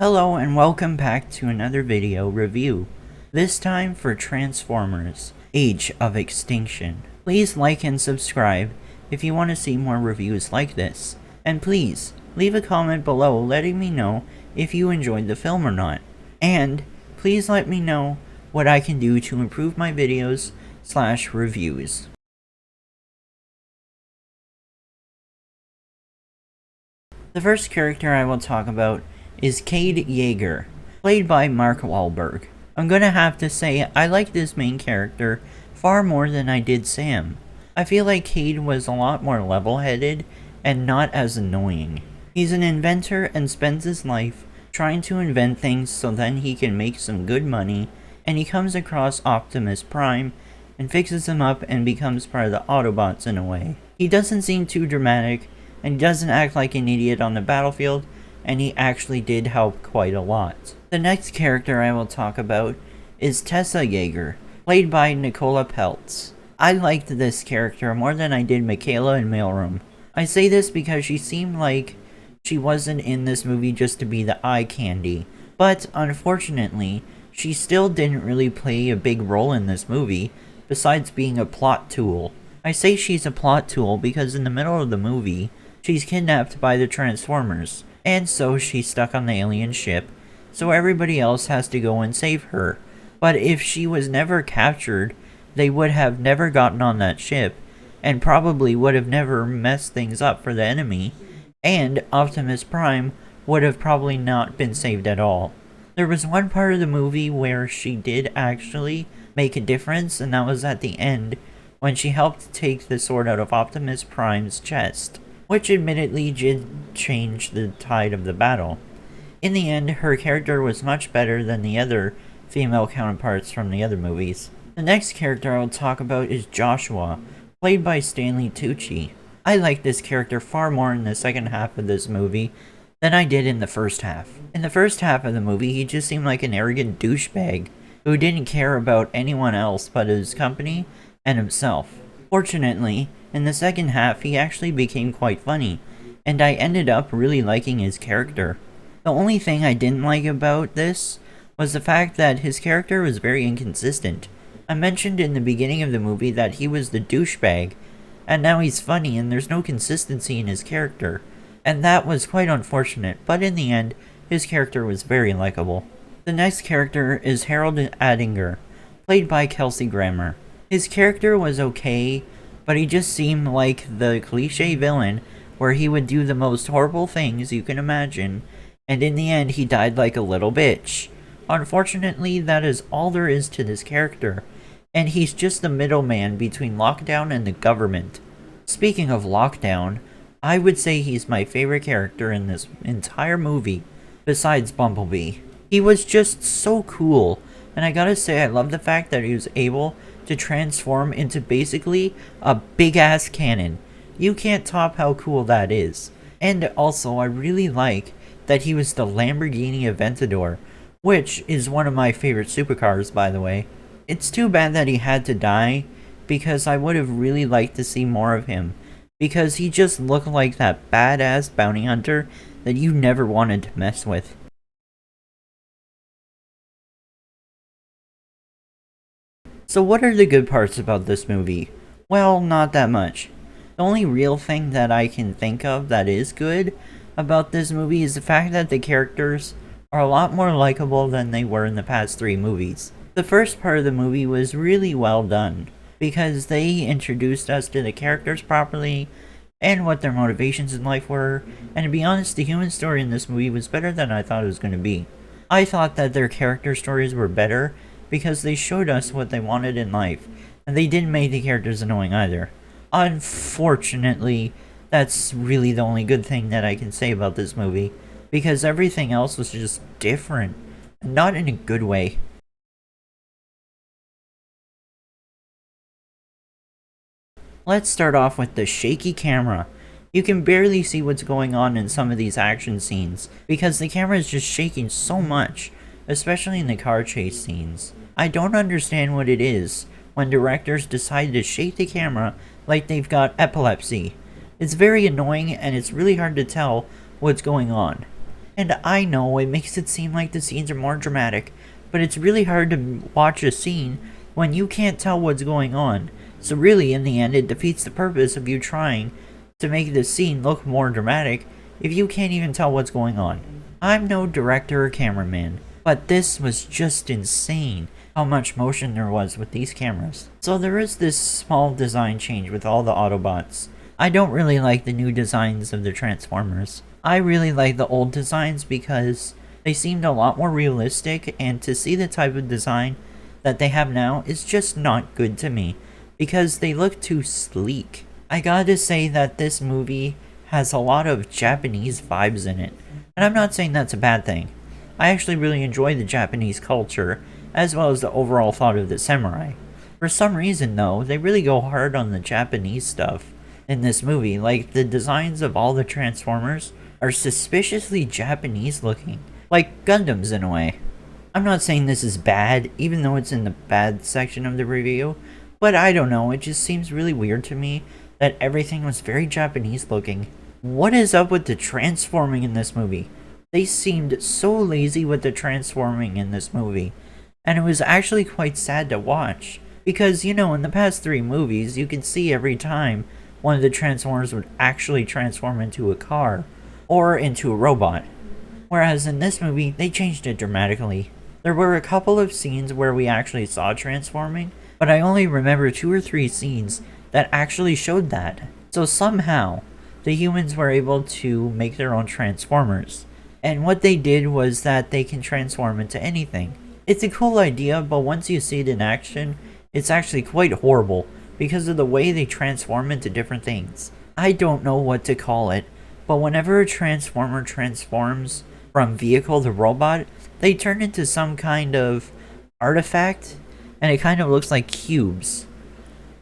Hello and welcome back to another video review, this time for Transformers: Age of Extinction. Please like and subscribe if you want to see more reviews like this, and please leave a comment below letting me know if you enjoyed the film or not, and please let me know what I can do to improve my videos / reviews. The first character I will talk about is Cade Yeager, played by Mark Wahlberg. I'm gonna have to say I like this main character far more than I did Sam. I feel like Cade was a lot more level-headed and not as annoying. He's an inventor and spends his life trying to invent things so then he can make some good money, and he comes across Optimus Prime and fixes him up and becomes part of the Autobots in a way. He doesn't seem too dramatic, and he doesn't act like an idiot on the battlefield, and he actually did help quite a lot. The next character I will talk about is Tessa Yeager, played by Nicola Peltz. I liked this character more than I did Michaela in Mailroom. I say this because she seemed like she wasn't in this movie just to be the eye candy, but unfortunately, she still didn't really play a big role in this movie, besides being a plot tool. I say she's a plot tool because in the middle of the movie, she's kidnapped by the Transformers, and so she's stuck on the alien ship, so everybody else has to go and save her. But if she was never captured, they would have never gotten on that ship, and probably would have never messed things up for the enemy, and Optimus Prime would have probably not been saved at all. There was one part of the movie where she did actually make a difference, and that was at the end, when she helped take the sword out of Optimus Prime's chest, which admittedly did change the tide of the battle. In the end, her character was much better than the other female counterparts from the other movies. The next character I will talk about is Joshua, played by Stanley Tucci. I like this character far more in the second half of this movie than I did in the first half. In the first half of the movie, he just seemed like an arrogant douchebag who didn't care about anyone else but his company and himself. Fortunately, in the second half, he actually became quite funny, and I ended up really liking his character. The only thing I didn't like about this was the fact that his character was very inconsistent. I mentioned in the beginning of the movie that he was the douchebag, and now he's funny and there's no consistency in his character, and that was quite unfortunate, but in the end, his character was very likable. The next character is Harold Adinger, played by Kelsey Grammer. His character was okay, but he just seemed like the cliche villain where he would do the most horrible things you can imagine, and in the end he died like a little bitch. Unfortunately, that is all there is to this character, and he's just the middleman between Lockdown and the government. Speaking of Lockdown, I would say he's my favorite character in this entire movie, besides Bumblebee. He was just so cool, and I gotta say I love the fact that he was able to transform into basically a big-ass cannon. You can't top how cool that is. And also, I really like that he was the Lamborghini Aventador, which is one of my favorite supercars, by the way. It's too bad that he had to die, because I would have really liked to see more of him, because he just looked like that badass bounty hunter that you never wanted to mess with. So what are the good parts about this movie? Well, not that much. The only real thing that I can think of that is good about this movie is the fact that the characters are a lot more likable than they were in the past 3 movies. The first part of the movie was really well done, because they introduced us to the characters properly, and what their motivations in life were, and to be honest, the human story in this movie was better than I thought it was going to be. I thought that their character stories were better, because they showed us what they wanted in life, and they didn't make the characters annoying either. Unfortunately, that's really the only good thing that I can say about this movie, because everything else was just different, and not in a good way. Let's start off with the shaky camera. You can barely see what's going on in some of these action scenes, because the camera is just shaking so much, especially in the car chase scenes. I don't understand what it is when directors decide to shake the camera like they've got epilepsy. It's very annoying and it's really hard to tell what's going on. And I know it makes it seem like the scenes are more dramatic, but it's really hard to watch a scene when you can't tell what's going on. So really, in the end, it defeats the purpose of you trying to make the scene look more dramatic if you can't even tell what's going on. I'm no director or cameraman, but this was just insane how much motion there was with these cameras. So there is this small design change with all the Autobots. I don't really like the new designs of the Transformers. I really like the old designs because they seemed a lot more realistic, and to see the type of design that they have now is just not good to me because they look too sleek. I gotta say that this movie has a lot of Japanese vibes in it, and I'm not saying that's a bad thing. I actually really enjoy the Japanese culture as well as the overall thought of the samurai. For some reason though, they really go hard on the Japanese stuff in this movie. Like, the designs of all the Transformers are suspiciously Japanese looking, like Gundams in a way. I'm not saying this is bad, even though it's in the bad section of the review, but I don't know, it just seems really weird to me that everything was very Japanese looking. What is up with the transforming in this movie? They seemed so lazy with the transforming in this movie, and it was actually quite sad to watch. Because, you know, in the past 3 movies, you can see every time one of the Transformers would actually transform into a car, or into a robot. Whereas in this movie, they changed it dramatically. There were a couple of scenes where we actually saw transforming, but I only remember 2 or 3 scenes that actually showed that. So somehow, the humans were able to make their own Transformers. And what they did was that they can transform into anything. It's a cool idea, but once you see it in action, it's actually quite horrible because of the way they transform into different things. I don't know what to call it, but whenever a Transformer transforms from vehicle to robot, they turn into some kind of artifact, and it kind of looks like cubes.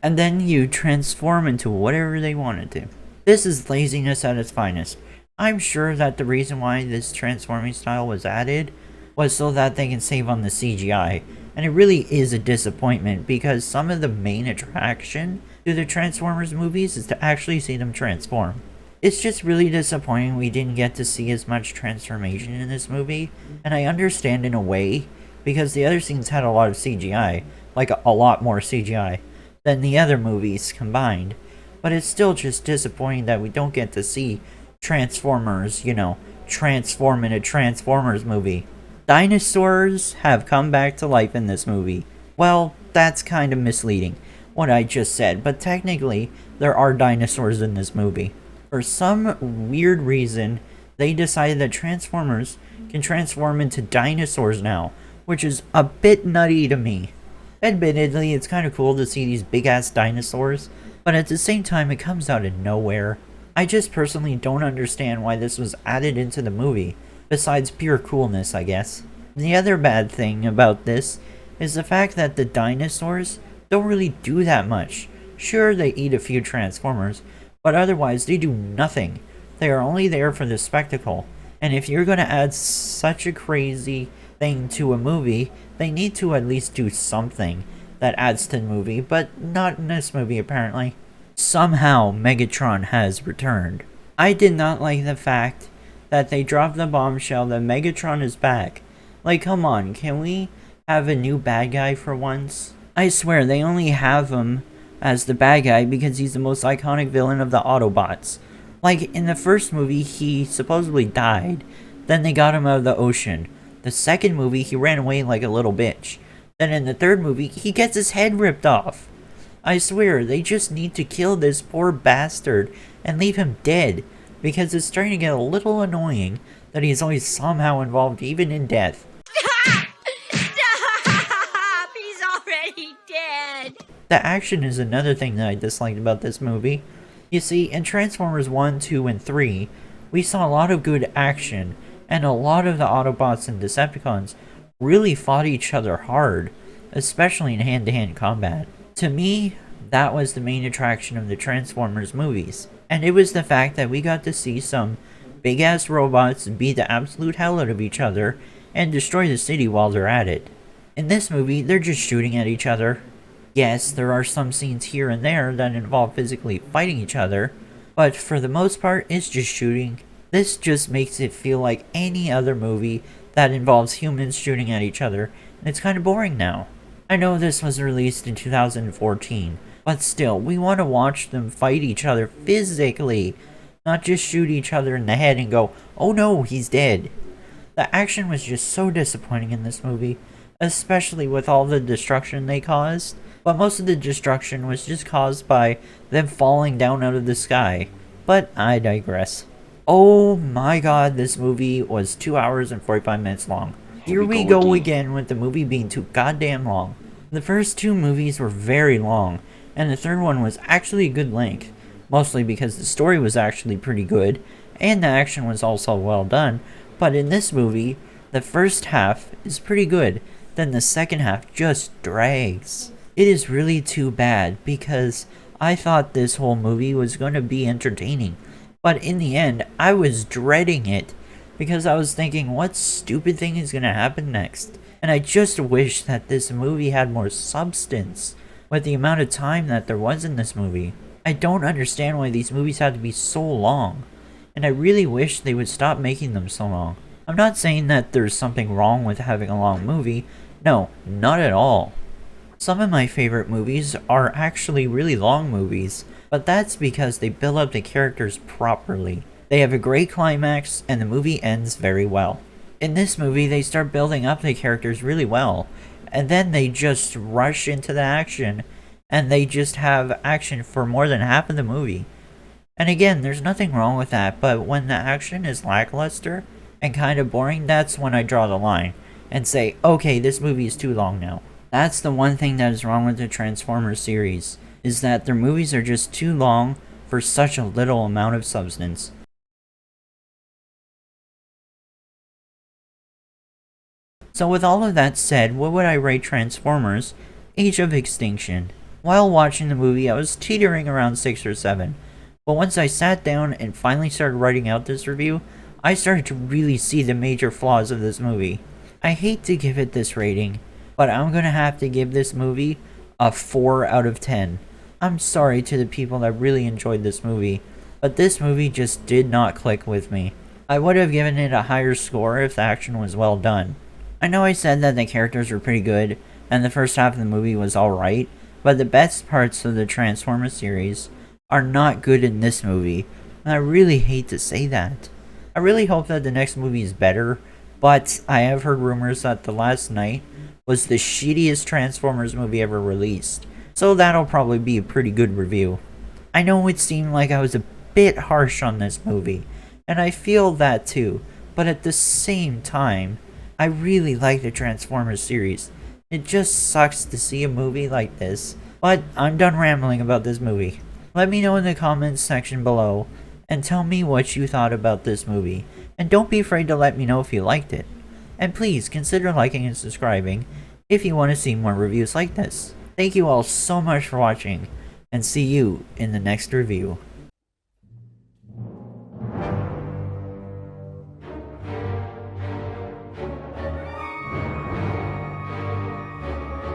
And then you transform into whatever they wanted to. This is laziness at its finest. I'm sure that the reason why this transforming style was added was so that they can save on the CGI, and it really is a disappointment because some of the main attraction to the Transformers movies is to actually see them transform. It's just really disappointing we didn't get to see as much transformation in this movie, and I understand in a way because the other scenes had a lot of CGI, like a lot more CGI than the other movies combined, but it's still just disappointing that we don't get to see Transformers, you know, transform in a Transformers movie. Dinosaurs have come back to life in this movie. Well, that's kind of misleading, what I just said, but technically, there are dinosaurs in this movie. For some weird reason, they decided that Transformers can transform into dinosaurs now, which is a bit nutty to me. Admittedly, it's kind of cool to see these big-ass dinosaurs, but at the same time, it comes out of nowhere. I just personally don't understand why this was added into the movie, besides pure coolness, I guess. The other bad thing about this is the fact that the dinosaurs don't really do that much. Sure, they eat a few Transformers, but otherwise they do nothing. They are only there for the spectacle. And if you're going to add such a crazy thing to a movie, they need to at least do something that adds to the movie, but not in this movie apparently. Somehow Megatron has returned. I did not like the fact that they dropped the bombshell that Megatron is back. Like, come on, can we have a new bad guy for once? I swear, they only have him as the bad guy because he's the most iconic villain of the Autobots. Like, in the first movie, he supposedly died. Then they got him out of the ocean. The second movie, he ran away like a little bitch. Then in the third movie, he gets his head ripped off. I swear, they just need to kill this poor bastard and leave him dead, because it's starting to get a little annoying that he's always somehow involved even in death. Stop! He's already dead! The action is another thing that I disliked about this movie. You see, in Transformers 1, 2, and 3, we saw a lot of good action, and a lot of the Autobots and Decepticons really fought each other hard, especially in hand-to-hand combat. To me, that was the main attraction of the Transformers movies, and it was the fact that we got to see some big-ass robots beat the absolute hell out of each other and destroy the city while they're at it. In this movie, they're just shooting at each other. Yes, there are some scenes here and there that involve physically fighting each other, but for the most part, it's just shooting. This just makes it feel like any other movie that involves humans shooting at each other, and it's kind of boring now. I know this was released in 2014, but still, we want to watch them fight each other physically, not just shoot each other in the head and go, oh no, he's dead. The action was just so disappointing in this movie, especially with all the destruction they caused, but most of the destruction was just caused by them falling down out of the sky. But I digress. Oh my god, this movie was 2 hours and 45 minutes long. Here we go again with the movie being too goddamn long. The first two movies were very long, and the third one was actually a good length, mostly because the story was actually pretty good, and the action was also well done, but in this movie, the first half is pretty good, then the second half just drags. It is really too bad, because I thought this whole movie was going to be entertaining, but in the end, I was dreading it, because I was thinking, what stupid thing is going to happen next? And I just wish that this movie had more substance with the amount of time that there was in this movie. I don't understand why these movies had to be so long, and I really wish they would stop making them so long. I'm not saying that there's something wrong with having a long movie. No, not at all. Some of my favorite movies are actually really long movies, but that's because they build up the characters properly. They have a great climax, and the movie ends very well. In this movie, they start building up the characters really well, and then they just rush into the action, and they just have action for more than half of the movie. And again, there's nothing wrong with that, but when the action is lackluster and kind of boring, that's when I draw the line and say, okay, this movie is too long now. That's the one thing that is wrong with the Transformers series, is that their movies are just too long for such a little amount of substance. So with all of that said, what would I rate Transformers: Age of Extinction? While watching the movie, I was teetering around 6 or 7, but once I sat down and finally started writing out this review, I started to really see the major flaws of this movie. I hate to give it this rating, but I'm gonna have to give this movie a 4 out of 10. I'm sorry to the people that really enjoyed this movie, but this movie just did not click with me. I would have given it a higher score if the action was well done. I know I said that the characters were pretty good, and the first half of the movie was alright, but the best parts of the Transformers series are not good in this movie, and I really hate to say that. I really hope that the next movie is better, but I have heard rumors that The Last Knight was the shittiest Transformers movie ever released, so that'll probably be a pretty good review. I know it seemed like I was a bit harsh on this movie, and I feel that too, but at the same time, I really like the Transformers series. It just sucks to see a movie like this, but I'm done rambling about this movie. Let me know in the comments section below, and tell me what you thought about this movie, and don't be afraid to let me know if you liked it. And please consider liking and subscribing if you want to see more reviews like this. Thank you all so much for watching, and see you in the next review.